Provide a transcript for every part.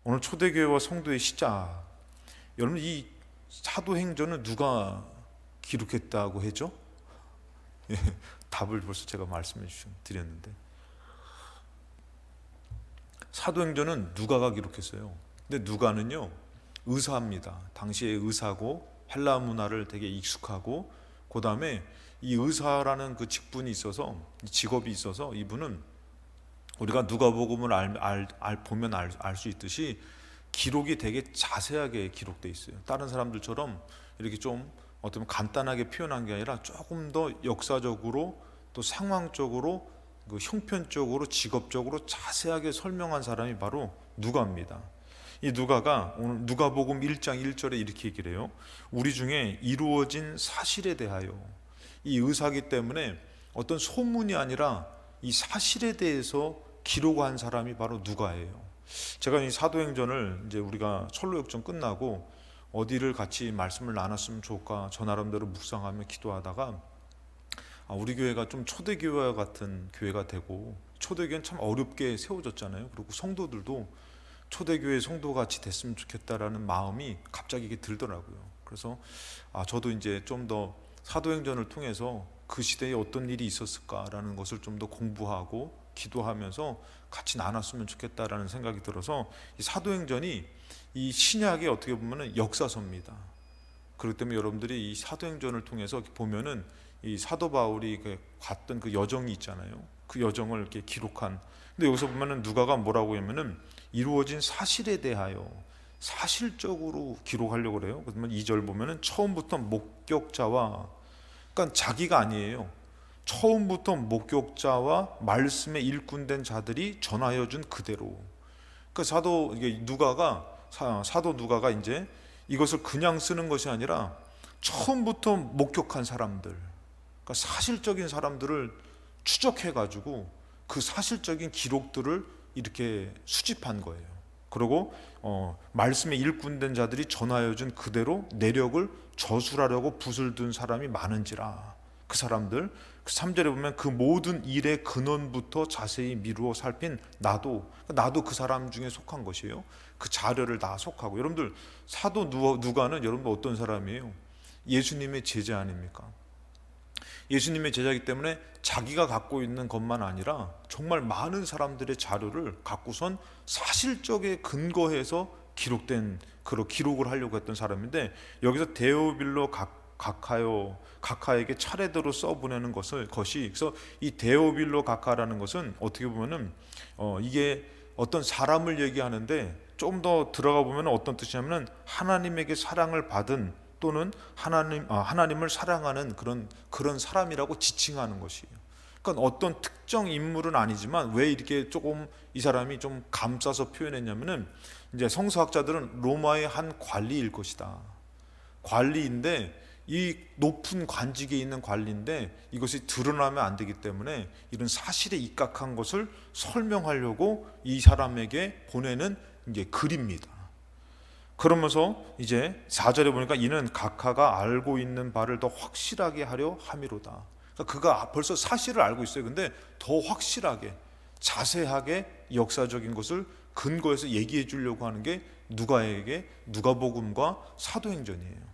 오늘 초대교회와 성도의 시작. 여러분, 이 사도행전은 누가 기록했다고 했죠? 예, 답을 벌써 제가 말씀해 드렸는데, 사도행전은 누가가 기록했어요. 근데 누가는요, 의사입니다. 당시의 의사고 헬라 문화를 되게 익숙하고, 그 다음에 이 의사라는 그 직분이 있어서, 직업이 있어서, 이분은 우리가 누가복음을 보면 알 수 있듯이 기록이 되게 자세하게 기록돼 있어요. 다른 사람들처럼 이렇게 좀 어떻게 보면 간단하게 표현한 게 아니라 조금 더 역사적으로, 또 상황적으로, 그 형편적으로, 직업적으로 자세하게 설명한 사람이 바로 누가입니다. 이 누가가 오늘 누가복음 1장 1절에 이렇게 얘기를 해요. 우리 중에 이루어진 사실에 대하여. 이 의사기 때문에 어떤 소문이 아니라 이 사실에 대해서 기록한 사람이 바로 누가예요. 제가 이 사도행전을 이제 우리가 철로역전 끝나고 어디를 같이 말씀을 나눴으면 좋을까 저 나름대로 묵상하며 기도하다가, 우리 교회가 좀 초대교회와 같은 교회가 되고, 초대교회는 참 어렵게 세워졌잖아요. 그리고 성도들도 초대교회 성도같이 됐으면 좋겠다라는 마음이 갑자기 이게 들더라고요. 그래서 저도 이제 좀 더 사도행전을 통해서 그 시대에 어떤 일이 있었을까라는 것을 좀 더 공부하고 기도하면서 같이 나눴으면 좋겠다라는 생각이 들어서, 이 사도행전이 이 신약의 어떻게 보면은 역사서입니다. 그렇기 때문에 여러분들이 이 사도행전을 통해서 보면은 이 사도 바울이 갔던 그 여정이 있잖아요. 그 여정을 이렇게 기록한. 근데 여기서 보면은 누가가 뭐라고 하면은 이루어진 사실에 대하여 사실적으로 기록하려고 그래요. 그러면 2절 보면은 처음부터 목격자와, 그러니까 자기가 아니에요. 처음부터 목격자와 말씀에 일꾼된 자들이 전하여 준 그대로. 그러니까 사도 누가가 이제 이것을 그냥 쓰는 것이 아니라 처음부터 목격한 사람들, 그러니까 사실적인 사람들을 추적해 가지고 그 사실적인 기록들을 이렇게 수집한 거예요. 그리고 말씀에 일꾼된 자들이 전하여 준 그대로 내력을 저술하려고 붓을 든 사람이 많은지라. 그 사람들, 그 3절에 보면 그 모든 일의 근원부터 자세히 미루어 살핀 나도 그 사람 중에 속한 것이에요. 그 자료를 다 속하고. 여러분들, 사도 누가는 여러분들 어떤 사람이에요? 예수님의 제자 아닙니까? 예수님의 제자이기 때문에 자기가 갖고 있는 것만 아니라 정말 많은 사람들의 자료를 갖고선 사실적에 근거해서 기록된, 그런 기록을 하려고 했던 사람인데, 여기서 데오빌로 가카에게 차례대로 써보내는 것이, 그래서 이 데오빌로 가카라는 것은 어떻게 보면은 이게 어떤 사람을 얘기하는데, 조금 더 들어가 보면 어떤 뜻이냐면은 하나님에게 사랑을 받은, 또는 하나님을 사랑하는 그런 사람이라고 지칭하는 것이에요. 그러니까 어떤 특정 인물은 아니지만 왜 이렇게 조금 이 사람이 좀 감싸서 표현했냐면은, 이제 성서학자들은 로마의 한 관리일 것이다. 관리인데, 이 높은 관직에 있는 관리인데 이것이 드러나면 안 되기 때문에 이런 사실에 입각한 것을 설명하려고 이 사람에게 보내는 이제 글입니다. 그러면서 이제 4절에 보니까 이는 각하가 알고 있는 바를 더 확실하게 하려 함이로다. 그러니까 그가 벌써 사실을 알고 있어요. 근데 더 확실하게, 자세하게 역사적인 것을 근거해서 얘기해 주려고 하는 게 누가복음과 사도행전이에요.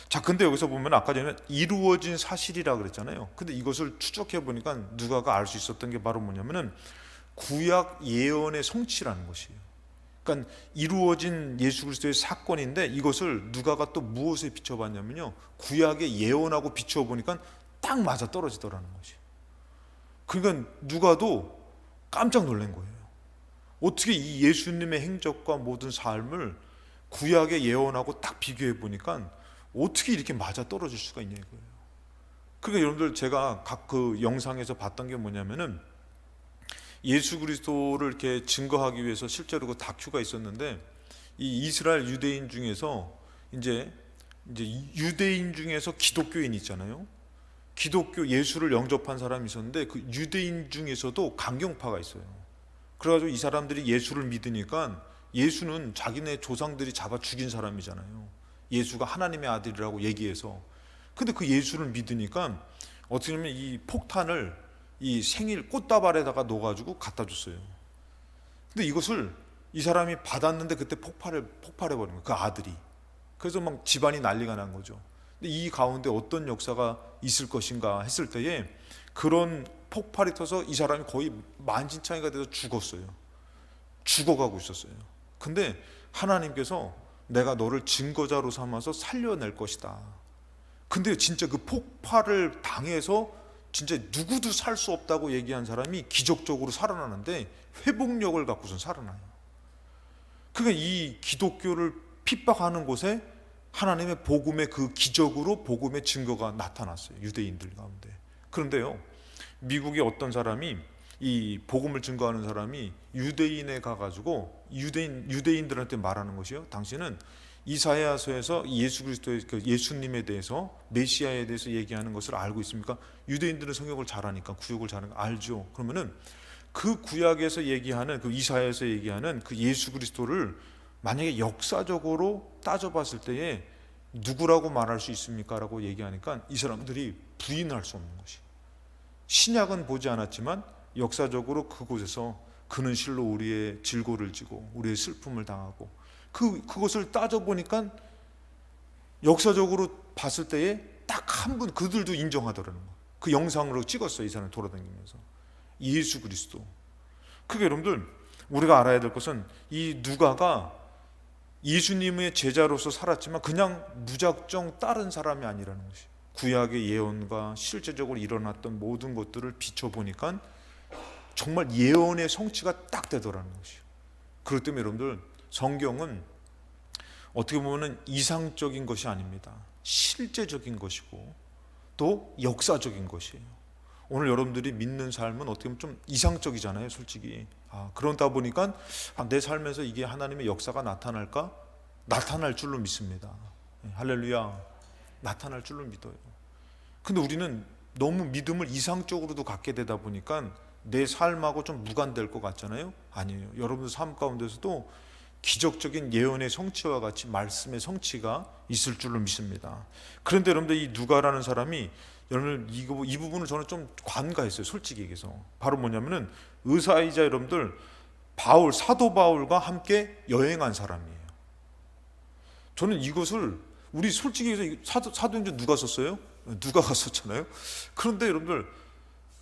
자, 근데 여기서 보면 아까 전에 이루어진 사실이라 그랬잖아요. 근데 이것을 추적해 보니까 누가가 알 수 있었던 게 바로 뭐냐면은 구약 예언의 성취라는 것이에요. 그러니까 이루어진 예수 그리스도의 사건인데, 이것을 누가가 또 무엇에 비춰봤냐면요, 구약의 예언하고 비춰보니까 딱 맞아 떨어지더라는 것이에요. 그러니까 누가도 깜짝 놀란 거예요. 어떻게 이 예수님의 행적과 모든 삶을 구약의 예언하고 딱 비교해 보니까 어떻게 이렇게 맞아 떨어질 수가 있냐 이거예요. 그러니까 여러분들, 제가 각 그 영상에서 봤던 게 뭐냐면은, 예수 그리스도를 이렇게 증거하기 위해서 실제로 그 다큐가 있었는데, 이 이스라엘 유대인 중에서 이제 유대인 중에서 기독교인 있잖아요. 기독교 예수를 영접한 사람이 있었는데, 그 유대인 중에서도 강경파가 있어요. 그래가지고 이 사람들이 예수를 믿으니까, 예수는 자기네 조상들이 잡아 죽인 사람이잖아요. 예수가 하나님의 아들이라고 얘기해서. 근데 그 예수를 믿으니까 어떻게 보면 이 폭탄을 이 생일 꽃다발에다가 넣어가지고 갖다 줬어요. 근데 이것을 이 사람이 받았는데 그때 폭발해버린 거예요. 그 아들이. 그래서 막 집안이 난리가 난 거죠. 근데 이 가운데 어떤 역사가 있을 것인가 했을 때에 그런 폭발이 터서 이 사람이 거의 만신창이가 돼서 죽었어요. 죽어가고 있었어요. 근데 하나님께서 내가 너를 증거자로 삼아서 살려낼 것이다. 근데 진짜 그 폭발을 당해서 진짜 누구도 살 수 없다고 얘기한 사람이 기적적으로 살아나는데 회복력을 갖고선 살아나요. 그러니까 이 기독교를 핍박하는 곳에 하나님의 복음의 그 기적으로 복음의 증거가 나타났어요. 유대인들 가운데. 그런데요, 미국의 어떤 사람이 이 복음을 증거하는 사람이 유대인에 가가지고 유대인들한테 말하는 것이요, 당신은 이사야서에서 예수 그리스도의 그 예수님에 대해서 메시아에 대해서 얘기하는 것을 알고 있습니까? 유대인들은 성경을 잘 아니까, 구약을 잘 아니까 알죠. 그러면은 그 구약에서 얘기하는, 그 이사야에서 얘기하는 그 예수 그리스도를 만약에 역사적으로 따져봤을 때에 누구라고 말할 수 있습니까? 라고 얘기하니까 이 사람들이 부인할 수 없는 것이, 신약은 보지 않았지만 역사적으로 그곳에서 그는 실로 우리의 질고를 지고 우리의 슬픔을 당하고 그것을 따져보니까 역사적으로 봤을 때에 딱 한 분, 그들도 인정하더라는 거예요. 그 영상으로 찍었어요. 이 사람 돌아다니면서 예수 그리스도. 그게 여러분들 우리가 알아야 될 것은 이 누가가 예수님의 제자로서 살았지만 그냥 무작정 따른 사람이 아니라는 것이, 구약의 예언과 실제적으로 일어났던 모든 것들을 비춰보니까 정말 예언의 성취가 딱 되더라는 것이에요. 그렇기 때문에 여러분들 성경은 어떻게 보면 이상적인 것이 아닙니다. 실제적인 것이고 또 역사적인 것이에요. 오늘 여러분들이 믿는 삶은 어떻게 보면 좀 이상적이잖아요, 솔직히. 그러다 보니까 내 삶에서 이게 하나님의 역사가 나타날까? 나타날 줄로 믿습니다. 할렐루야. 나타날 줄로 믿어요. 근데 우리는 너무 믿음을 이상적으로도 갖게 되다 보니까 내 삶하고 좀 무관될 것 같잖아요. 아니에요. 여러분들 삶 가운데서도 기적적인 예언의 성취와 같이 말씀의 성취가 있을 줄로 믿습니다. 그런데 여러분들 이 누가라는 사람이, 여러분 이 부분을 저는 좀 관가했어요, 솔직히 얘기해서. 바로 뭐냐면은 의사이자 여러분들 바울, 사도 바울과 함께 여행한 사람이에요. 저는 이것을 우리 솔직히 얘기해서 사도행전 누가 썼어요? 누가가 썼잖아요. 그런데 여러분들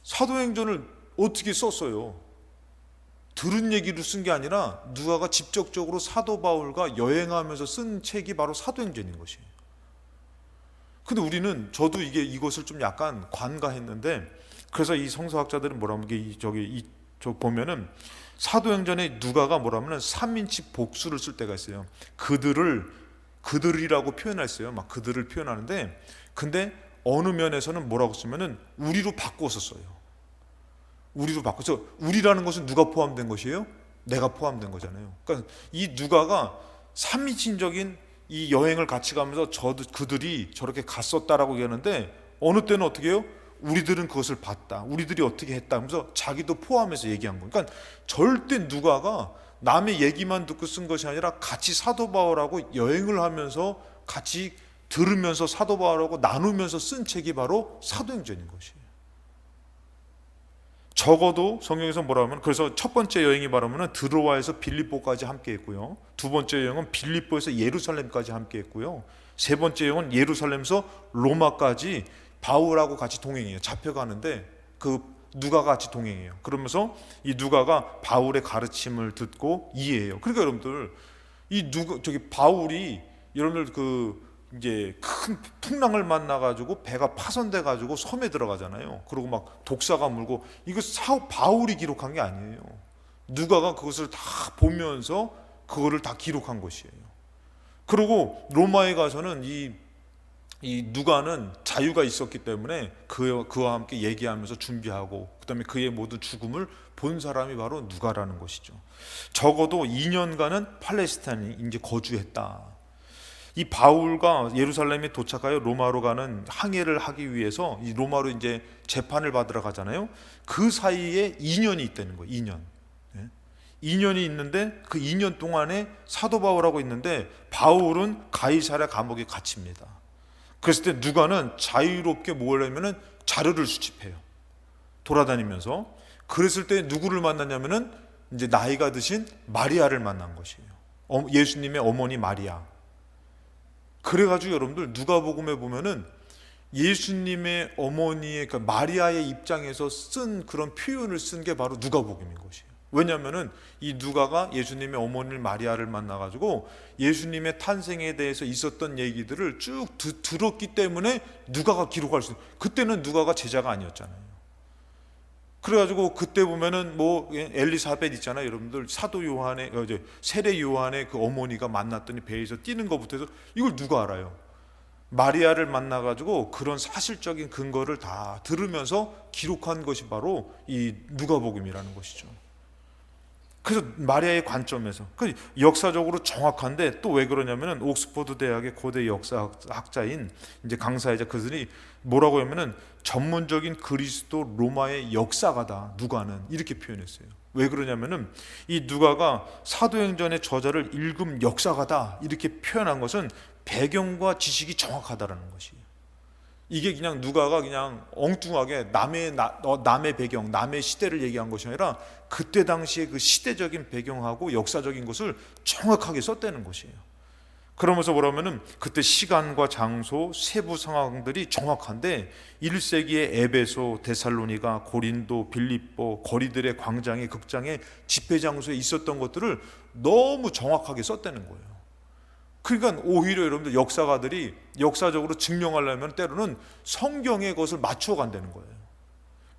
사도행전을 어떻게 썼어요? 들은 얘기로 쓴 게 아니라 누가가 직접적으로 사도 바울과 여행하면서 쓴 책이 바로 사도행전인 것이에요. 근데 우리는, 저도 이것을 좀 약간 관가했는데, 그래서 이 성서학자들은 뭐라면 저 보면은 사도행전에 누가가 뭐라면은 3인칭 복수를 쓸 때가 있어요. 그들이라고 표현했어요. 막 그들을 표현하는데, 근데 어느 면에서는 뭐라고 쓰면은 우리로 바꿔서 써요. 우리로 바꿔서, 우리라는 것은 누가 포함된 것이에요? 내가 포함된 거잖아요. 그러니까 이 누가가 3인칭적인 이 여행을 같이 가면서 그들이 저렇게 갔었다라고 얘기하는데, 어느 때는 어떻게 해요? 우리들은 그것을 봤다, 우리들이 어떻게 했다 하면서 자기도 포함해서 얘기한 거예요. 그러니까 절대 누가가 남의 얘기만 듣고 쓴 것이 아니라 같이 사도 바울하고 여행을 하면서 같이 들으면서 사도 바울하고 나누면서 쓴 책이 바로 사도행전인 것이에요. 적어도 성경에서 뭐라 하면, 그래서 첫 번째 여행이 말하면 드로아에서 빌립보까지 함께 했고요, 두 번째 여행은 빌립보에서 예루살렘까지 함께 했고요, 세 번째 여행은 예루살렘에서 로마까지 바울하고 같이 동행해요. 잡혀가는데 그 누가가 같이 동행해요. 그러면서 이 누가가 바울의 가르침을 듣고 이해해요. 그러니까 여러분들 바울이 여러분들 이제 큰 풍랑을 만나가지고 배가 파손돼가지고 섬에 들어가잖아요. 그리고 막 독사가 물고, 이거 바울이 기록한 게 아니에요. 누가가 그것을 다 보면서 그거를 다 기록한 것이에요. 그리고 로마에 가서는 이 누가는 자유가 있었기 때문에 그와 함께 얘기하면서 준비하고, 그 다음에 그의 모든 죽음을 본 사람이 바로 누가라는 것이죠. 적어도 2년간은 팔레스타인이 이제 거주했다. 이 바울과 예루살렘에 도착하여 로마로 가는 항해를 하기 위해서 이 로마로 이제 재판을 받으러 가잖아요. 그 사이에 2년이 있다는 거예요. 2년. 2년이 있는데 그 2년 동안에 사도 바울하고 있는데, 바울은 가이사랴 감옥에 갇힙니다. 그랬을 때 누가는 자유롭게 뭘 하면은 자료를 수집해요. 돌아다니면서. 그랬을 때 누구를 만나냐면은 이제 나이가 드신 마리아를 만난 것이에요. 예수님의 어머니 마리아. 그래가지고 여러분들 누가복음에 보면은 예수님의 어머니의, 그러니까 마리아의 입장에서 쓴 그런 표현을 쓴 게 바로 누가복음인 것이에요. 왜냐하면은 이 누가가 예수님의 어머니 마리아를 만나가지고 예수님의 탄생에 대해서 있었던 얘기들을 쭉 들었기 때문에 누가가 기록할 수 있어요. 그때는 누가가 제자가 아니었잖아요. 그래가지고 그때 보면은 뭐 엘리사벳 있잖아요, 여러분들. 사도 요한의 세례 요한의 그 어머니가 만났더니 배에서 뛰는 것부터 해서 이걸 누가 알아요? 마리아를 만나가지고 그런 사실적인 근거를 다 들으면서 기록한 것이 바로 이 누가복음이라는 것이죠. 그래서 마리아의 관점에서 역사적으로 정확한데, 또 왜 그러냐면은 옥스퍼드 대학의 고대 역사학자인 이제 강사이자 그들이 뭐라고 하면은 전문적인 그리스도 로마의 역사가다 누가는, 이렇게 표현했어요. 왜 그러냐면은 이 누가가 사도행전의 저자를 읽은 역사가다 이렇게 표현한 것은 배경과 지식이 정확하다라는 것이에요. 이게 그냥 누가가 그냥 엉뚱하게 남의 배경, 남의 시대를 얘기한 것이 아니라 그때 당시에 그 시대적인 배경하고 역사적인 것을 정확하게 썼다는 것이에요. 그러면서 뭐라면은 그때 시간과 장소, 세부 상황들이 정확한데 1세기의 에베소, 데살로니가, 고린도, 빌립보, 거리들의 광장에, 극장에, 집회 장소에 있었던 것들을 너무 정확하게 썼다는 거예요. 그러니까 오히려 여러분들 역사가들이 역사적으로 증명하려면 때로는 성경의 것을 맞춰 간다는 거예요.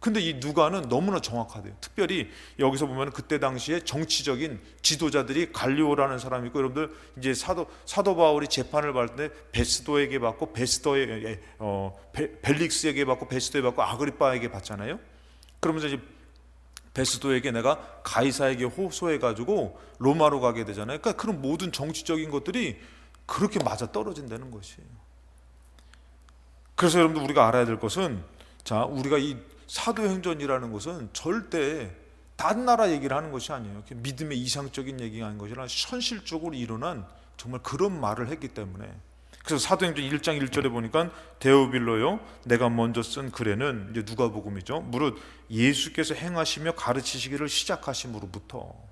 근데 이 누가는 너무나 정확하대요. 특별히 여기서 보면 그때 당시에 정치적인 지도자들이 갈리오라는 사람이 있고, 여러분들 이제 사도 바울이 재판을 받을 때 베스도에게 받고 벨릭스에게 받고 베스도에게 받고 아그리빠에게 받잖아요. 그러면서 이제 베스도에게 내가 가이사에게 호소해가지고 로마로 가게 되잖아요. 그러니까 그런 모든 정치적인 것들이 그렇게 맞아 떨어진다는 것이에요. 그래서 여러분들 우리가 알아야 될 것은, 자, 우리가 이 사도행전이라는 것은 절대 딴 나라 얘기를 하는 것이 아니에요. 믿음의 이상적인 얘기가 아닌 것이라 현실적으로 일어난 정말 그런 말을 했기 때문에. 그래서 사도행전 1장 1절에 보니까 데오빌로요, 내가 먼저 쓴 글에는, 이제 누가복음이죠, 무릇 예수께서 행하시며 가르치시기를 시작하심으로부터.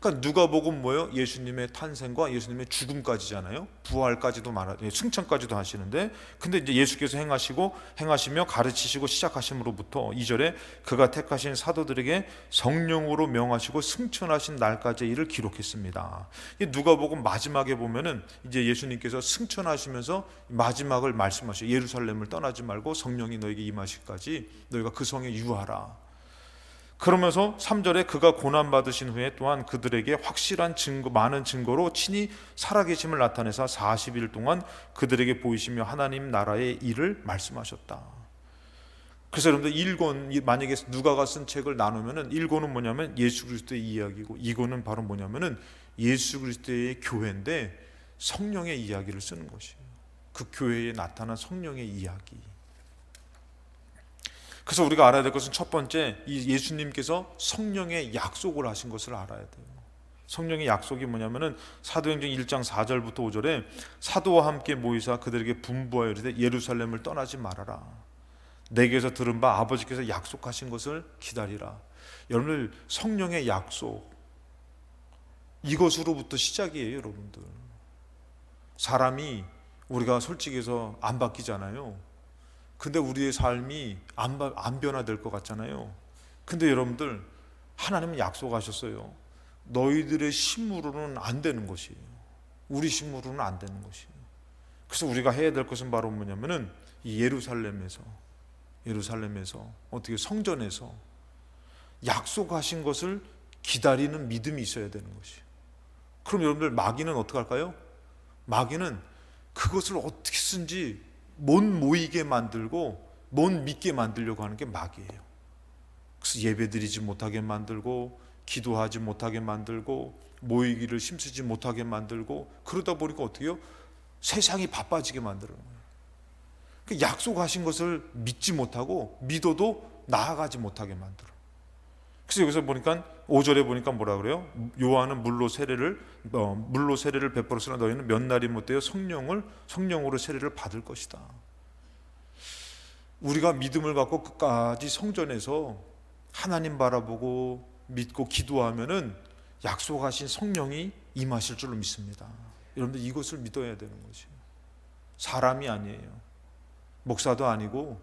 그러니까 누가복음 뭐예요? 예수님의 탄생과 예수님의 죽음까지잖아요. 부활까지도 승천까지도 하시는데, 근데 이제 예수께서 행하시며 가르치시고 시작하심으로부터 2절에 그가 택하신 사도들에게 성령으로 명하시고 승천하신 날까지의 일을 기록했습니다. 누가복음 마지막에 보면은 이제 예수님께서 승천하시면서 마지막을 말씀하셔요. 예루살렘을 떠나지 말고 성령이 너에게 임하실까지 너희가 그 성에 유하라. 그러면서 3절에 그가 고난받으신 후에 또한 그들에게 확실한 증거, 많은 증거로 친히 살아계심을 나타내사 40일 동안 그들에게 보이시며 하나님 나라의 일을 말씀하셨다. 그래서 여러분들 1권, 만약에 누가가 쓴 책을 나누면은 1권은 뭐냐면 예수 그리스도의 이야기고, 2권은 바로 뭐냐면은 예수 그리스도의 교회인데 성령의 이야기를 쓰는 것이에요. 그 교회에 나타난 성령의 이야기. 그래서 우리가 알아야 될 것은 첫 번째, 이 예수님께서 성령의 약속을 하신 것을 알아야 돼요. 성령의 약속이 뭐냐면은 사도행전 1장 4절부터 5절에 사도와 함께 모이사 그들에게 분부하여 이르되 예루살렘을 떠나지 말아라. 내게서 들은 바 아버지께서 약속하신 것을 기다리라. 여러분들, 성령의 약속, 이것으로부터 시작이에요. 여러분들, 사람이 우리가 솔직히 해서 안 바뀌잖아요. 근데 우리의 삶이 안 변화될 것 같잖아요. 근데 여러분들, 하나님은 약속하셨어요. 너희들의 힘으로는 안 되는 것이에요. 우리 힘으로는 안 되는 것이에요. 그래서 우리가 해야 될 것은 바로 뭐냐면은 이 예루살렘에서 어떻게 성전에서 약속하신 것을 기다리는 믿음이 있어야 되는 것이에요. 그럼 여러분들, 마귀는 어떻게 할까요? 마귀는 그것을 어떻게 쓴지 못 모이게 만들고 못 믿게 만들려고 하는 게 마귀예요. 그래서 예배드리지 못하게 만들고, 기도하지 못하게 만들고, 모이기를 힘쓰지 못하게 만들고, 그러다 보니까 어떻게 해요? 세상이 바빠지게 만드는 거예요. 그러니까 약속하신 것을 믿지 못하고 믿어도 나아가지 못하게 만들어. 그래서 여기서 보니까 5절에 보니까 뭐라 그래요? 요한은 물로 세례를 베풀었으나 너희는 몇 날이 못되어 성령으로 세례를 받을 것이다. 우리가 믿음을 갖고 끝까지 성전에서 하나님 바라보고 믿고 기도하면은 약속하신 성령이 임하실 줄로 믿습니다. 여러분들 이것을 믿어야 되는 거죠. 사람이 아니에요. 목사도 아니고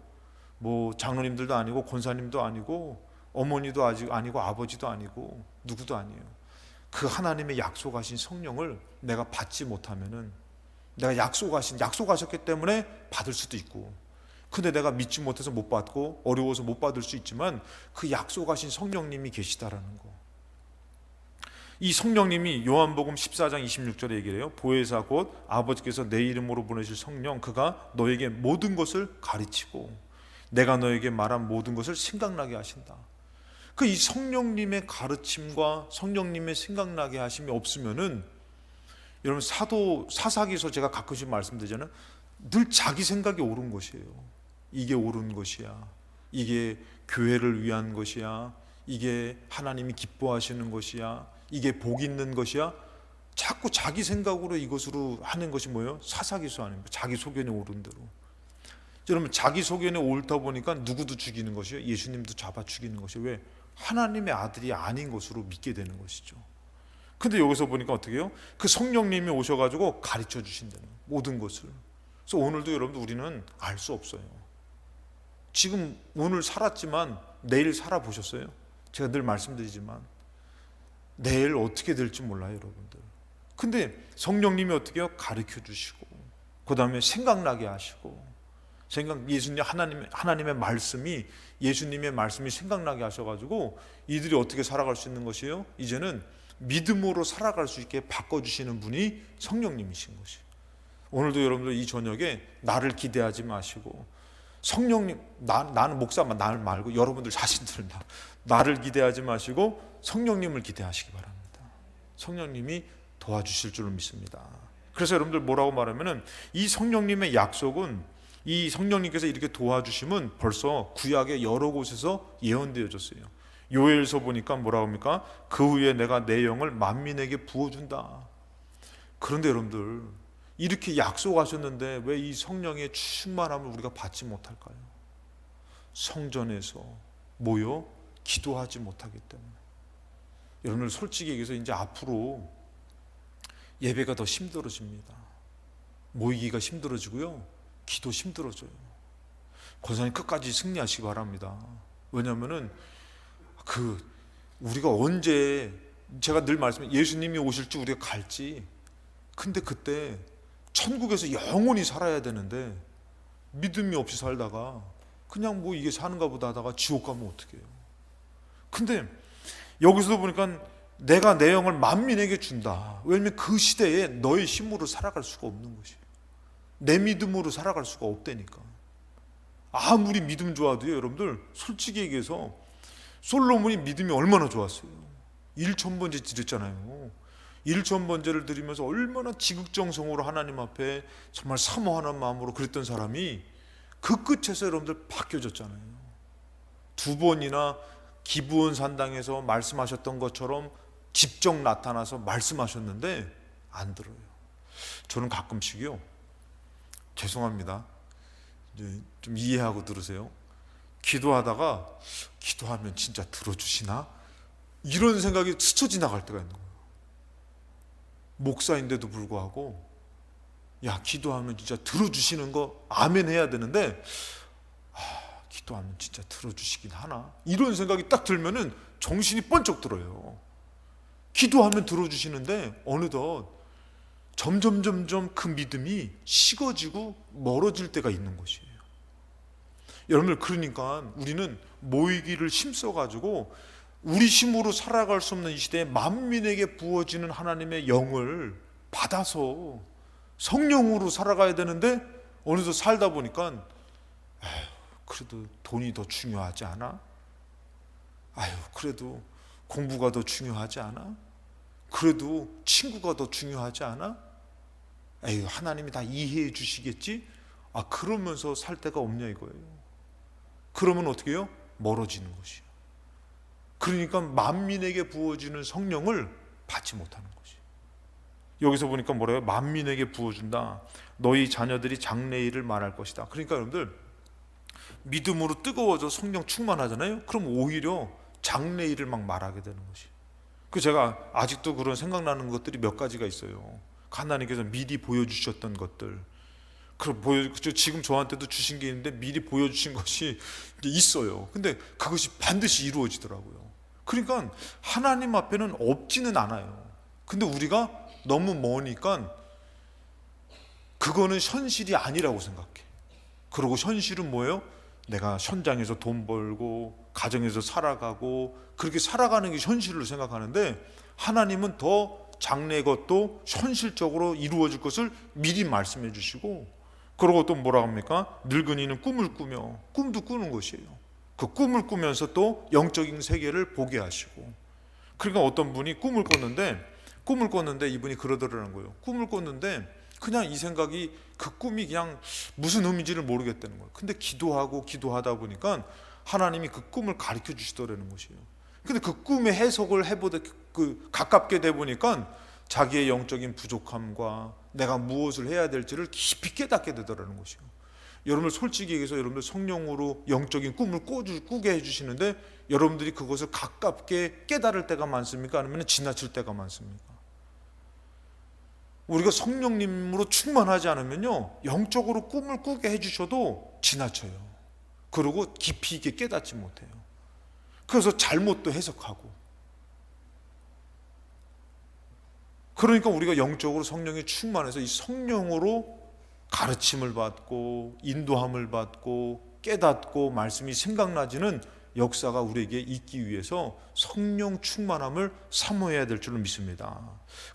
뭐 장로님들도 아니고 권사님도 아니고 어머니도 아니고 아버지도 아니고 누구도 아니에요. 그 하나님의 약속하신 성령을 내가 받지 못하면은, 내가 약속하셨기 때문에 받을 수도 있고, 근데 내가 믿지 못해서 못 받고 어려워서 못 받을 수 있지만 그 약속하신 성령님이 계시다라는 거. 이 성령님이 요한복음 14장 26절에 얘기를 해요. 보혜사 곧 아버지께서 내 이름으로 보내실 성령, 그가 너에게 모든 것을 가르치고 내가 너에게 말한 모든 것을 생각나게 하신다. 그 이 성령님의 가르침과 성령님의 생각나게 하심이 없으면은, 여러분 사사기에서 제가 가끔씩 말씀드리잖아요. 늘 자기 생각이 옳은 것이에요. 이게 옳은 것이야, 이게 교회를 위한 것이야, 이게 하나님이 기뻐하시는 것이야, 이게 복 있는 것이야. 자꾸 자기 생각으로 이것으로 하는 것이 뭐예요? 사사기수 아닙니까? 자기 소견에 옳은 대로. 여러분 자기 소견에 옳다 보니까 누구도 죽이는 것이에요. 예수님도 잡아 죽이는 것이에요. 왜? 하나님의 아들이 아닌 것으로 믿게 되는 것이죠. 근데 여기서 보니까 어떻게 해요? 그 성령님이 오셔가지고 가르쳐 주신다는 모든 것을. 그래서 오늘도 여러분들 우리는 알 수 없어요. 지금 오늘 살았지만 내일 살아보셨어요? 제가 늘 말씀드리지만 내일 어떻게 될지 몰라요, 여러분들. 근데 성령님이 어떻게 해요? 가르쳐 주시고, 그 다음에 생각나게 하시고, 예수님 하나님의 말씀이, 예수님의 말씀이 생각나게 하셔가지고 이들이 어떻게 살아갈 수 있는 것이에요? 이제는 믿음으로 살아갈 수 있게 바꿔주시는 분이 성령님이신 것이에요. 오늘도 여러분들 이 저녁에 나를 기대하지 마시고, 성령님, 나는 목사만, 나를 말고 여러분들 자신들은 나를 기대하지 마시고 성령님을 기대하시기 바랍니다. 성령님이 도와주실 줄을 믿습니다. 그래서 여러분들 뭐라고 말하면은, 이 성령님의 약속은, 이 성령님께서 이렇게 도와주심은 벌써 구약의 여러 곳에서 예언되어졌어요. 요엘서 보니까 뭐라고 합니까? 그 후에 내가 내 영을 만민에게 부어준다. 그런데 여러분들 이렇게 약속하셨는데 왜 이 성령의 충만함을 우리가 받지 못할까요? 성전에서 모여 기도하지 못하기 때문에. 여러분들 솔직히 얘기해서 이제 앞으로 예배가 더 힘들어집니다. 모이기가 힘들어지고요, 기도 힘들어져요. 권사님 끝까지 승리하시기 바랍니다. 왜냐하면은 우리가 언제, 제가 늘 말씀해요. 예수님이 오실지 우리가 갈지. 근데 그때 천국에서 영원히 살아야 되는데 믿음이 없이 살다가 그냥 뭐 이게 사는가 보다 하다가 지옥 가면 어떡해요? 근데 여기서도 보니까 내가 내 영을 만민에게 준다. 왜냐하면 그 시대에 너의 힘으로 살아갈 수가 없는 것이에요. 내 믿음으로 살아갈 수가 없다니까. 아무리 믿음 좋아도요, 여러분들 솔직히 얘기해서 솔로몬이 믿음이 얼마나 좋았어요. 1,000번째 드렸잖아요. 1,000번째를 드리면서 얼마나 지극정성으로 하나님 앞에 정말 사모하는 마음으로 그랬던 사람이 그 끝에서 여러분들 바뀌어졌잖아요. 2번이나 기브온 산당에서 말씀하셨던 것처럼 직접 나타나서 말씀하셨는데 안 들어요. 저는 가끔씩요, 죄송합니다, 좀 이해하고 들으세요. 기도하다가 기도하면 진짜 들어주시나? 이런 생각이 스쳐 지나갈 때가 있는 거예요. 목사인데도 불구하고 야, 기도하면 진짜 들어주시는 거 아멘 해야 되는데 기도하면 진짜 들어주시긴 하나? 이런 생각이 딱 들면은 정신이 번쩍 들어요. 기도하면 들어주시는데 어느덧 점점 그 믿음이 식어지고 멀어질 때가 있는 것이에요. 여러분들, 그러니까 우리는 모이기를 힘써가지고 우리 힘으로 살아갈 수 없는 이 시대에 만민에게 부어지는 하나님의 영을 받아서 성령으로 살아가야 되는데 어느덧 살다 보니까 그래도 돈이 더 중요하지 않아? 그래도 공부가 더 중요하지 않아? 그래도 친구가 더 중요하지 않아? 하나님이 다 이해해 주시겠지? 그러면서 살 데가 없냐 이거예요. 그러면 어떻게 해요? 멀어지는 것이에요. 그러니까 만민에게 부어지는 성령을 받지 못하는 것이에요. 여기서 보니까 뭐래요? 만민에게 부어준다. 너희 자녀들이 장래일을 말할 것이다. 그러니까 여러분들 믿음으로 뜨거워져 성령 충만하잖아요. 그럼 오히려 장래일을 막 말하게 되는 것이. 그 제가 아직도 그런 생각나는 것들이 몇 가지가 있어요. 하나님께서 미리 보여주셨던 것들. 지금 저한테도 주신 게 있는데 미리 보여주신 것이 있어요. 근데 그것이 반드시 이루어지더라고요. 그러니까 하나님 앞에는 없지는 않아요. 근데 우리가 너무 머니까 그거는 현실이 아니라고 생각해. 그리고 현실은 뭐예요? 내가 현장에서 돈 벌고 가정에서 살아가고 그렇게 살아가는 게 현실로 생각하는데, 하나님은 더 장래 것도 현실적으로 이루어질 것을 미리 말씀해 주시고, 그리고 또 뭐라 합니까? 늙은이는 꿈을 꾸며, 꿈도 꾸는 것이에요. 그 꿈을 꾸면서 또 영적인 세계를 보게 하시고. 그러니까 어떤 분이 꿈을 꿨는데 이분이 그러더라는 거예요. 꿈을 꿨는데 그냥 이 생각이, 그 꿈이 그냥 무슨 의미인지를 모르겠다는 거예요. 근데 기도하다 보니까 하나님이 그 꿈을 가르쳐 주시더라는 것이에요. 근데 그 꿈의 해석을 해보다 가깝게 돼 보니까 자기의 영적인 부족함과 내가 무엇을 해야 될지를 깊이 깨닫게 되더라는 것이에요. 여러분들 솔직히 얘기해서 여러분들 성령으로 영적인 꿈을 꾸게 해주시는데, 여러분들이 그것을 가깝게 깨달을 때가 많습니까? 아니면 지나칠 때가 많습니까? 우리가 성령님으로 충만하지 않으면요, 영적으로 꿈을 꾸게 해주셔도 지나쳐요. 그리고 깊이 있게 깨닫지 못해요. 그래서 잘못도 해석하고. 그러니까 우리가 영적으로 성령이 충만해서 이 성령으로 가르침을 받고 인도함을 받고 깨닫고 말씀이 생각나지는 역사가 우리에게 있기 위해서 성령 충만함을 사모해야 될 줄로 믿습니다.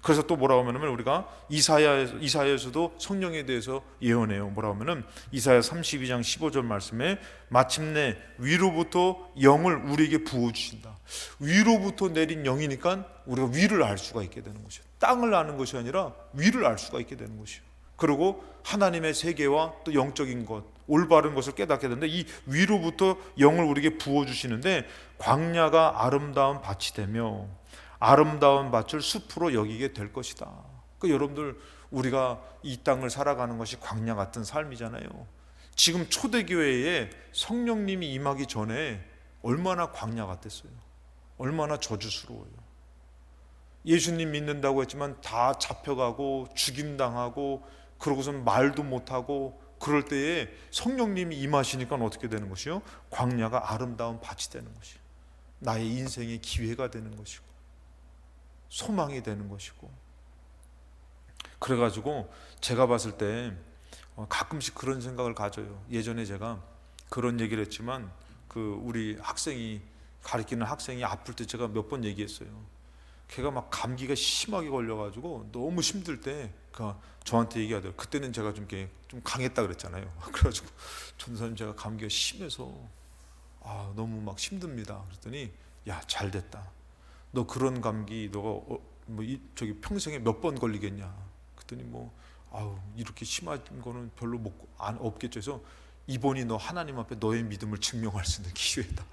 그래서 또 뭐라고 하면은, 우리가 이사야에서도 성령에 대해서 예언해요. 뭐라고 하면은 이사야 32장 15절 말씀에 마침내 위로부터 영을 우리에게 부어주신다. 위로부터 내린 영이니까 우리가 위를 알 수가 있게 되는 것이에요. 땅을 아는 것이 아니라 위를 알 수가 있게 되는 것이에요. 그리고 하나님의 세계와 또 영적인 것, 올바른 것을 깨닫게 되는데, 이 위로부터 영을 우리에게 부어주시는데, 광야가 아름다운 밭이 되며 아름다운 밭을 숲으로 여기게 될 것이다. 그러니까 여러분들, 우리가 이 땅을 살아가는 것이 광야 같은 삶이잖아요. 지금 초대교회에 성령님이 임하기 전에 얼마나 광야 같았어요. 얼마나 저주스러워요. 예수님 믿는다고 했지만 다 잡혀가고 죽임당하고, 그러고선 말도 못하고, 그럴 때에 성령님이 임하시니까 어떻게 되는 것이요? 광야가 아름다운 밭이 되는 것이요, 나의 인생의 기회가 되는 것이고 소망이 되는 것이고. 그래가지고 제가 봤을 때 가끔씩 그런 생각을 가져요. 예전에 제가 그런 얘기를 했지만, 우리 학생이, 가르치는 학생이 아플 때 제가 몇 번 얘기했어요. 걔가 막 감기가 심하게 걸려가지고 너무 힘들 때 저한테 얘기하더라고요. 그때는 제가 좀 강했다 그랬잖아요. 그래가지고 전사님, 제가 감기가 심해서 너무 막 힘듭니다. 그랬더니, 야, 잘 됐다. 너 그런 감기 너가 평생에 몇 번 걸리겠냐. 그랬더니 이렇게 심한 거는 별로 없겠죠. 그래서 이번이 너 하나님 앞에 너의 믿음을 증명할 수 있는 기회다.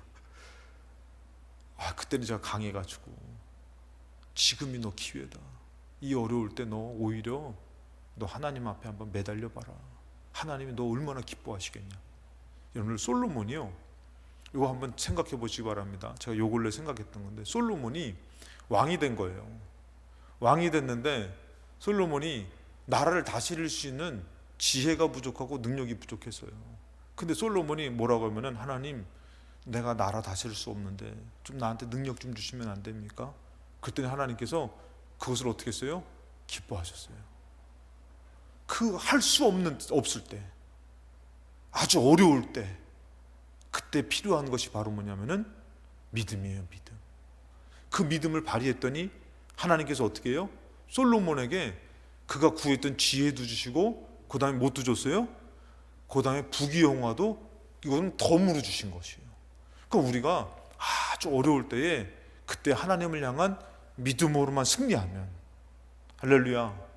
그때는 제가 강해가지고, 지금이 너 기회다. 이 어려울 때 너 오히려 너 하나님 앞에 한번 매달려 봐라. 하나님이 너 얼마나 기뻐하시겠냐. 여러분들, 솔로몬이요, 이거 한번 생각해 보시기 바랍니다. 제가 요 근래 생각했던 건데, 솔로몬이 왕이 된 거예요. 왕이 됐는데 솔로몬이 나라를 다스릴 수 있는 지혜가 부족하고 능력이 부족했어요. 근데 솔로몬이 뭐라고 하면은, 하나님, 내가 나라 다스릴 수 없는데 좀 나한테 능력 좀 주시면 안 됩니까? 그랬더니 하나님께서 그것을 어떻게 했어요? 기뻐하셨어요. 할 수 없을 때, 아주 어려울 때, 그때 필요한 것이 바로 뭐냐면은 믿음이에요. 믿음. 그 믿음을 발휘했더니 하나님께서 어떻게 해요? 솔로몬에게 그가 구했던 지혜도 주시고, 그 다음에 뭣도 줬어요? 그 다음에 부귀영화도, 이거는 덤으로 주신 것이에요. 그러니까 우리가 아주 어려울 때에 그때 하나님을 향한 믿음으로만 승리하면, 할렐루야.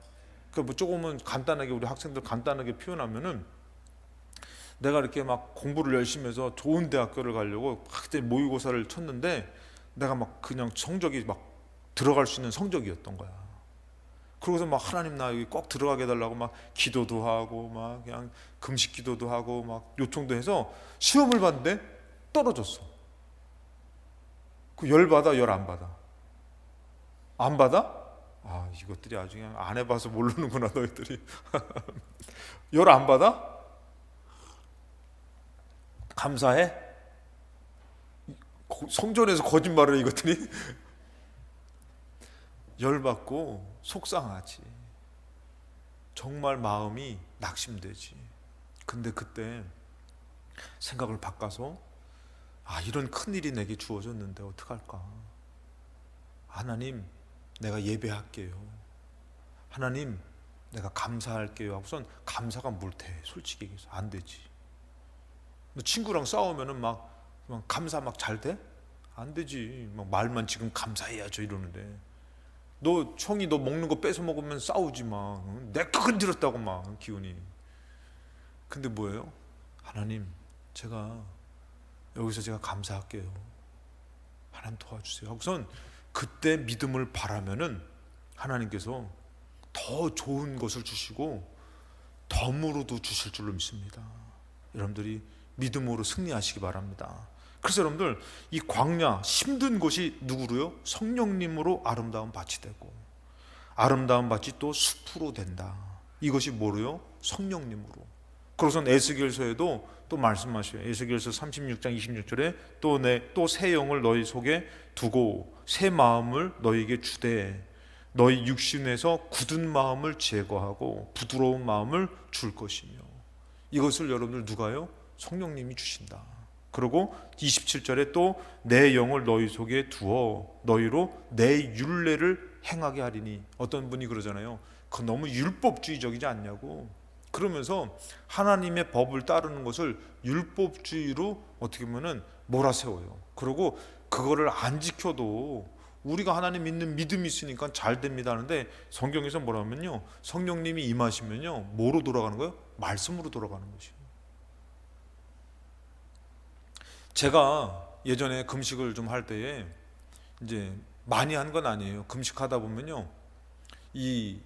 조금은 간단하게, 우리 학생들 간단하게 표현하면은, 내가 이렇게 막 공부를 열심히 해서 좋은 대학교를 가려고 그때 모의고사를 쳤는데, 내가 막 그냥 성적이 막 들어갈 수 있는 성적이었던 거야. 그러고서 막 하나님, 나 여기 꼭 들어가게 해달라고 막 기도도 하고, 막 그냥 금식 기도도 하고, 막 요청도 해서 시험을 봤는데 떨어졌어. 그 열 받아, 열 안 받아? 안 받아? 아, 이것들이 아주 그냥 안 해봐서 모르는구나 너희들이. 열 안 받아? 감사해? 성전에서 거짓말을 해 이것들이? 열 받고 속상하지. 정말 마음이 낙심되지. 근데 그때 생각을 바꿔서 이런 큰일이 내게 주어졌는데 어떡할까? 하나님, 내가 예배할게요. 하나님, 내가 감사할게요 하고선 감사가 못해. 솔직히 얘기해서 안 되지. 너 친구랑 싸우면은 막 감사 막 잘 돼? 안 되지. 막 말만 지금 감사해야죠 이러는데, 너 형이 너 먹는 거 뺏어 먹으면 싸우지 막. 내가 건드렸다고 막 기운이. 근데 뭐예요? 하나님, 여기서 제가 감사할게요. 하나님 도와주세요 하고선 그때 믿음을 바라면은 하나님께서 더 좋은 것을 주시고 덤으로도 주실 줄로 믿습니다. 여러분들이 믿음으로 승리하시기 바랍니다. 그래서 여러분들, 이 광야 힘든 곳이 누구로요? 성령님으로 아름다운 밭이 되고, 아름다운 밭이 또 숲으로 된다. 이것이 뭐로요? 성령님으로. 그래서 에스겔서에도 또 말씀하셔요. 에스겔서 36장 26절에 또 새 영을 너희 속에 두고 새 마음을 너희에게 주되 너희 육신에서 굳은 마음을 제거하고 부드러운 마음을 줄 것이며. 이것을 여러분들 누가요? 성령님이 주신다. 그리고 27절에 또 내 영을 너희 속에 두어 너희로 내 율례를 행하게 하리니. 어떤 분이 그러잖아요. 그 너무 율법주의적이지 않냐고. 그러면서 하나님의 법을 따르는 것을 율법주의로 어떻게 보면은 몰아세워요. 그리고 그거를 안 지켜도 우리가 하나님 믿는 믿음이 있으니까 잘 됩니다 하는데, 성경에서 뭐라면요, 성령님이 임하시면요 뭐로 돌아가는 거예요? 말씀으로 돌아가는 것이에요. 제가 예전에 금식을 좀 할 때에 이제 많이 한 건 아니에요. 금식하다 보면요, 이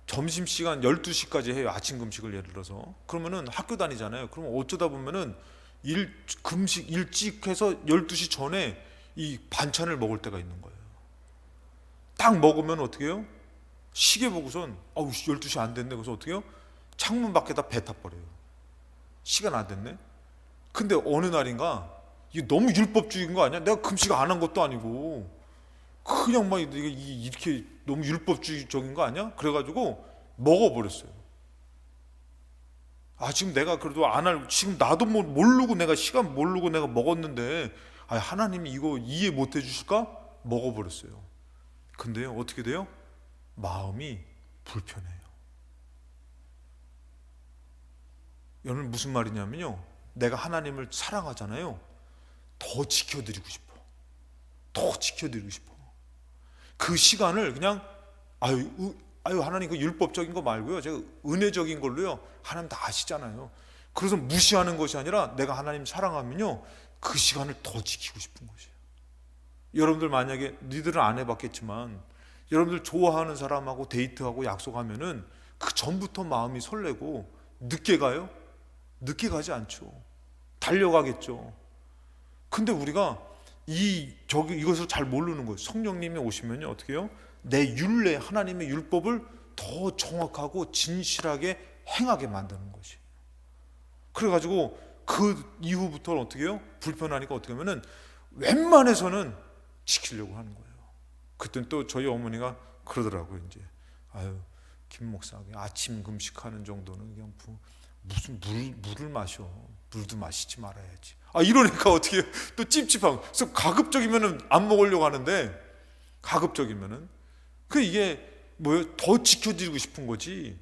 점심시간 12시까지 해요. 아침 금식을 예를 들어서. 그러면은 학교 다니잖아요. 그러면 어쩌다 보면은 금식 일찍 해서 12시 전에 이 반찬을 먹을 때가 있는 거예요. 딱 먹으면 어떻게 해요? 시계 보고선 12시 안 됐네. 그래서 어떻게 해요? 창문 밖에다 배 타버려요. 시간 안 됐네. 근데 어느 날인가, 이게 너무 율법주의인 거 아니야? 내가 금식 안 한 것도 아니고 그냥 막 이렇게 너무 율법주의적인 거 아니야? 그래가지고 먹어버렸어요. 지금 내가 그래도 지금 나도 모르고 내가 시간 모르고 내가 먹었는데 하나님이 이거 이해 못 해주실까? 먹어버렸어요. 근데요, 어떻게 돼요? 마음이 불편해요. 여러분, 무슨 말이냐면요, 내가 하나님을 사랑하잖아요. 더 지켜드리고 싶어. 더 지켜드리고 싶어. 그 시간을 그냥 하나님 그 율법적인 거 말고요, 제가 은혜적인 걸로요, 하나님 다 아시잖아요. 그래서 무시하는 것이 아니라 내가 하나님 사랑하면요 그 시간을 더 지키고 싶은 것이에요. 여러분들 만약에, 니들은 안 해봤겠지만, 여러분들 좋아하는 사람하고 데이트하고 약속하면은 그 전부터 마음이 설레고, 늦게 가요? 늦게 가지 않죠. 달려가겠죠. 근데 우리가 이것을 잘 모르는 거예요. 성령님이 오시면요 어떻게 해요? 내 율례, 하나님의 율법을 더 정확하고 진실하게 행하게 만드는 것이에요. 그래가지고 그 이후부터는 어떻게 해요? 불편하니까 어떻게 하면은 웬만해서는 지키려고 하는 거예요. 그때는 또 저희 어머니가 그러더라고요. 이제 김 목사 아침 금식하는 정도는 그냥 무슨 물을 마셔. 물도 마시지 말아야지. 이러니까 어떻게 해요? 또 찝찝하고. 그래서 가급적이면은 안 먹으려고 하는데, 가급적이면은 이게 뭐예요? 더 지켜드리고 싶은 거지.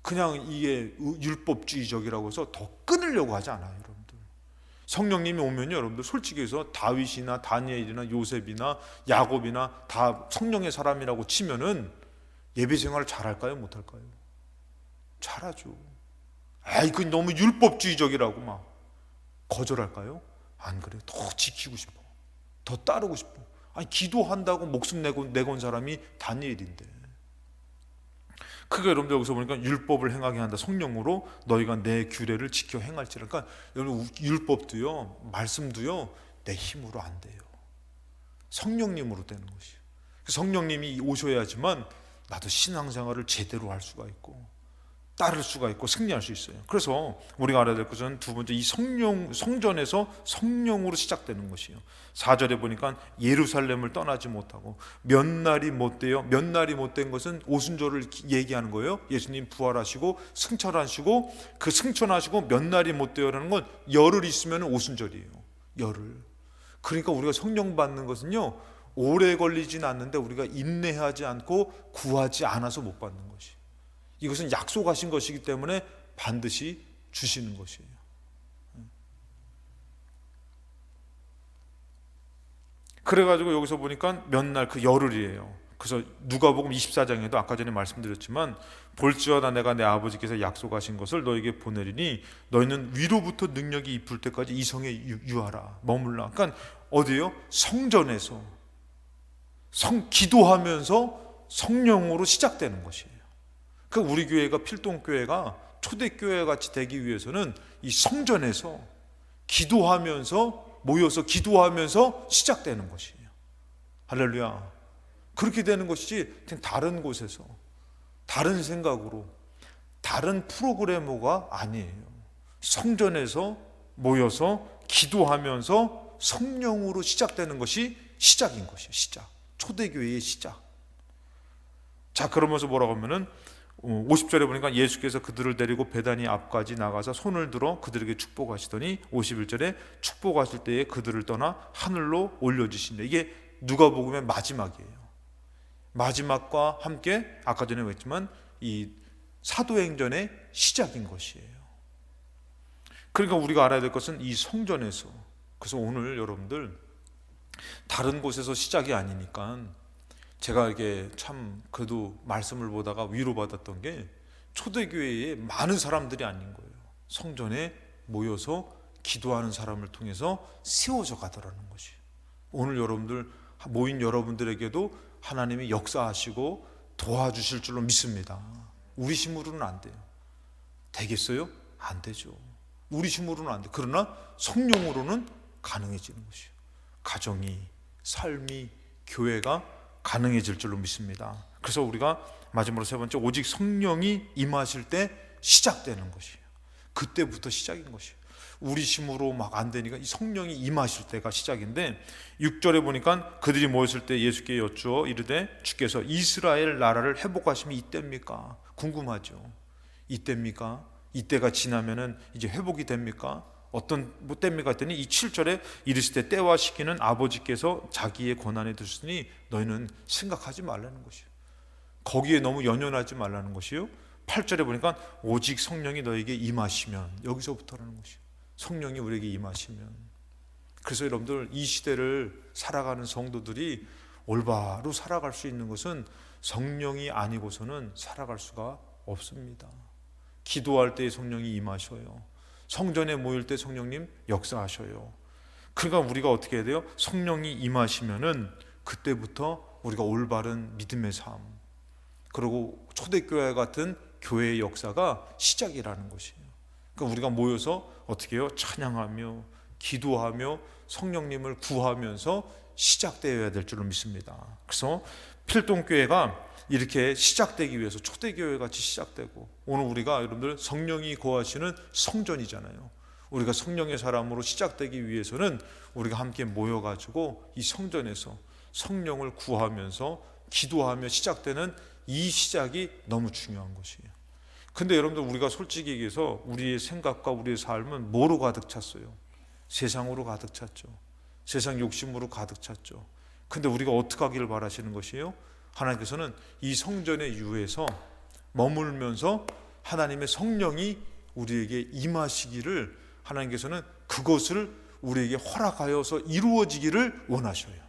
그냥 이게 율법주의적이라고 해서 더 끊으려고 하지 않아요, 여러분들. 성령님이 오면요, 여러분들 솔직히 해서 다윗이나 다니엘이나 요셉이나 야곱이나 다 성령의 사람이라고 치면은 예배 생활을 잘할까요, 못할까요? 잘하죠. 그 너무 율법주의적이라고 막 거절할까요? 안 그래요. 더 지키고 싶어. 더 따르고 싶어. 기도한다고 목숨 내건 사람이 다니엘인데. 그게 여러분들 여기서 보니까 율법을 행하게 한다. 성령으로 너희가 내 규례를 지켜 행할지라. 그러니까 여러분, 율법도요, 말씀도요, 내 힘으로 안 돼요. 성령님으로 되는 것이에요. 성령님이 오셔야지만 나도 신앙생활을 제대로 할 수가 있고 따를 수가 있고 승리할 수 있어요. 그래서 우리가 알아야 될 것은 두 번째, 이 성전에서 성령으로 시작되는 것이에요. 4절에 보니까 예루살렘을 떠나지 못하고 몇 날이 못 돼요. 몇 날이 못 된 것은 오순절을 얘기하는 거예요. 예수님 부활하시고 승천하시고 그 승천하시고 몇 날이 못 돼요라는 건 열흘 있으면 오순절이에요. 열흘. 그러니까 우리가 성령 받는 것은요, 오래 걸리진 않는데 우리가 인내하지 않고 구하지 않아서 못 받는 것이. 이것은 약속하신 것이기 때문에 반드시 주시는 것이에요. 그래가지고 여기서 보니까 몇 날, 그 열흘이에요. 그래서 누가복음 24장에도 아까 전에 말씀드렸지만 볼지어다 내가 내 아버지께서 약속하신 것을 너에게 보내리니 너희는 위로부터 능력이 입을 때까지 이 성에 유하라, 머물라. 그러니까 어디요? 성전에서 기도하면서 성령으로 시작되는 것이에요. 그 우리 교회가 필동교회가 초대교회 같이 되기 위해서는 이 성전에서 기도하면서 모여서 기도하면서 시작되는 것이에요. 할렐루야. 그렇게 되는 것이지 그냥 다른 곳에서 다른 생각으로 다른 프로그래머가 아니에요. 성전에서 모여서 기도하면서 성령으로 시작되는 것이 시작인 것이에요. 시작. 초대교회의 시작. 자, 그러면서 뭐라고 하면은 50절에 보니까 예수께서 그들을 데리고 베다니 앞까지 나가서 손을 들어 그들에게 축복하시더니 51절에 축복하실 때에 그들을 떠나 하늘로 올려주신다. 이게 누가복음의 마지막이에요. 마지막과 함께 아까 전에 했지만 이 사도행전의 시작인 것이에요. 그러니까 우리가 알아야 될 것은 이 성전에서, 그래서 오늘 여러분들 다른 곳에서 시작이 아니니까 제가 이게 참 그래도 말씀을 보다가 위로받았던 게 초대교회에 많은 사람들이 아닌 거예요. 성전에 모여서 기도하는 사람을 통해서 세워져 가더라는 것이. 오늘 여러분들 모인 여러분들에게도 하나님이 역사하시고 도와주실 줄로 믿습니다. 우리 힘으로는 안 돼요. 되겠어요? 안 되죠. 우리 힘으로는 안 돼. 그러나 성령으로는 가능해지는 것이에요. 가정이, 삶이, 교회가 가능해질 줄로 믿습니다. 그래서 우리가 마지막으로 세 번째, 오직 성령이 임하실 때 시작되는 것이에요. 그때부터 시작인 것이에요. 우리 힘으로 막 안 되니까 이 성령이 임하실 때가 시작인데 6절에 보니까 그들이 모였을 때 예수께 여쭈어 이르되 주께서 이스라엘 나라를 회복하심이 이때입니까? 궁금하죠. 이때입니까? 이때가 지나면은 이제 회복이 됩니까? 어떤 때입니까? 했더니 이 7절에 이르시되 때와 시기는 아버지께서 자기의 권한에 두시니 너희는 생각하지 말라는 것이요. 거기에 너무 연연하지 말라는 것이요. 8절에 보니까 오직 성령이 너에게 임하시면, 여기서부터라는 것이요. 성령이 우리에게 임하시면. 그래서 여러분들 이 시대를 살아가는 성도들이 올바로 살아갈 수 있는 것은 성령이 아니고서는 살아갈 수가 없습니다. 기도할 때 성령이 임하셔요. 성전에 모일 때 성령님 역사하셔요. 그러니까 우리가 어떻게 해야 돼요? 성령이 임하시면은 그때부터 우리가 올바른 믿음의 삶, 그리고 초대교회 같은 교회의 역사가 시작이라는 것이에요. 그러니까 우리가 모여서 어떻게 해요? 찬양하며 기도하며 성령님을 구하면서 시작되어야 될 줄로 믿습니다. 그래서 필동교회가 이렇게 시작되기 위해서 초대교회 같이 시작되고, 오늘 우리가 여러분들 성령이 거하시는 성전이잖아요. 우리가 성령의 사람으로 시작되기 위해서는 우리가 함께 모여가지고 이 성전에서 성령을 구하면서 기도하며 시작되는 이 시작이 너무 중요한 것이에요. 근데 여러분들 우리가 솔직히 얘기해서 우리의 생각과 우리의 삶은 뭐로 가득 찼어요? 세상으로 가득 찼죠. 세상 욕심으로 가득 찼죠. 근데 우리가 어떻게 하기를 바라시는 것이에요? 하나님께서는 이 성전의 유에서 머물면서 하나님의 성령이 우리에게 임하시기를, 하나님께서는 그것을 우리에게 허락하여서 이루어지기를 원하셔요.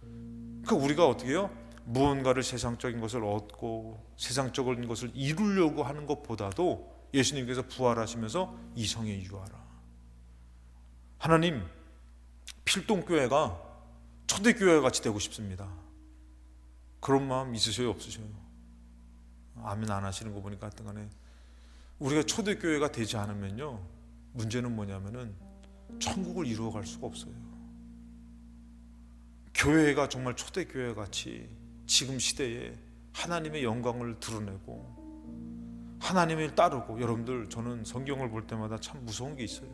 그러니까 우리가 어떻게 해요? 무언가를 세상적인 것을 얻고 세상적인 것을 이루려고 하는 것보다도 예수님께서 부활하시면서 이 성에 유하라. 하나님, 필동교회가 초대교회 같이 되고 싶습니다. 그런 마음 있으셔요, 없으셔요? 아멘 안 하시는 거 보니까 하여튼 간에 우리가 초대교회가 되지 않으면요, 문제는 뭐냐면은 천국을 이루어갈 수가 없어요. 교회가 정말 초대교회 같이 지금 시대에 하나님의 영광을 드러내고 하나님을 따르고, 여러분들 저는 성경을 볼 때마다 참 무서운 게 있어요.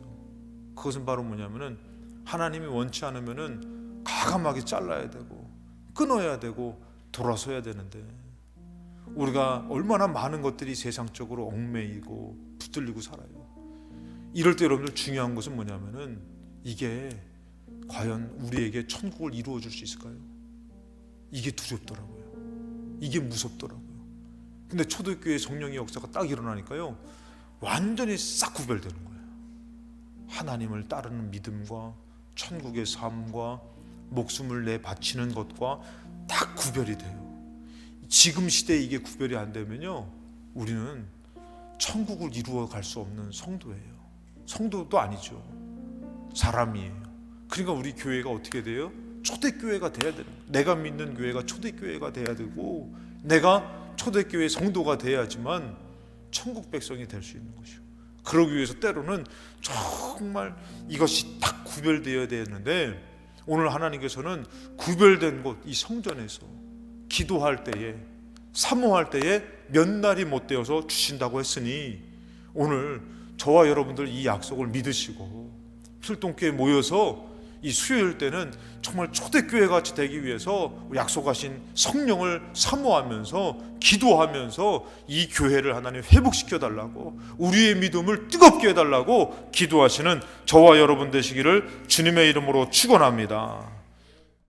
그것은 바로 뭐냐면은 하나님이 원치 않으면은 과감하게 잘라야 되고 끊어야 되고 돌아서야 되는데, 우리가 얼마나 많은 것들이 세상적으로 얽매이고 붙들리고 살아요. 이럴 때 여러분들 중요한 것은 뭐냐면은 이게 과연 우리에게 천국을 이루어 줄 수 있을까요? 이게 두렵더라고요. 이게 무섭더라고요. 근데 초대교회 성령의 역사가 딱 일어나니까요, 완전히 싹 구별되는 거예요. 하나님을 따르는 믿음과 천국의 삶과 목숨을 내 바치는 것과 딱 구별이 돼요. 지금 시대에 이게 구별이 안 되면요, 우리는 천국을 이루어 갈 수 없는 성도예요. 성도도 아니죠. 사람이에요. 그러니까 우리 교회가 어떻게 돼요? 초대교회가 돼야 되는 거예요. 내가 믿는 교회가 초대교회가 돼야 되고, 내가 초대교회 성도가 돼야지만 천국 백성이 될 수 있는 것이요. 그러기 위해서 때로는 정말 이것이 딱 구별되어야 되는데, 오늘 하나님께서는 구별된 곳, 이 성전에서 기도할 때에, 사모할 때에 몇 날이 못 되어서 주신다고 했으니, 오늘 저와 여러분들 이 약속을 믿으시고 필동교회에 모여서 이 수요일 때는 정말 초대교회 같이 되기 위해서 약속하신 성령을 사모하면서 기도하면서 이 교회를 하나님 회복시켜 달라고, 우리의 믿음을 뜨겁게 해달라고 기도하시는 저와 여러분 되시기를 주님의 이름으로 축원합니다.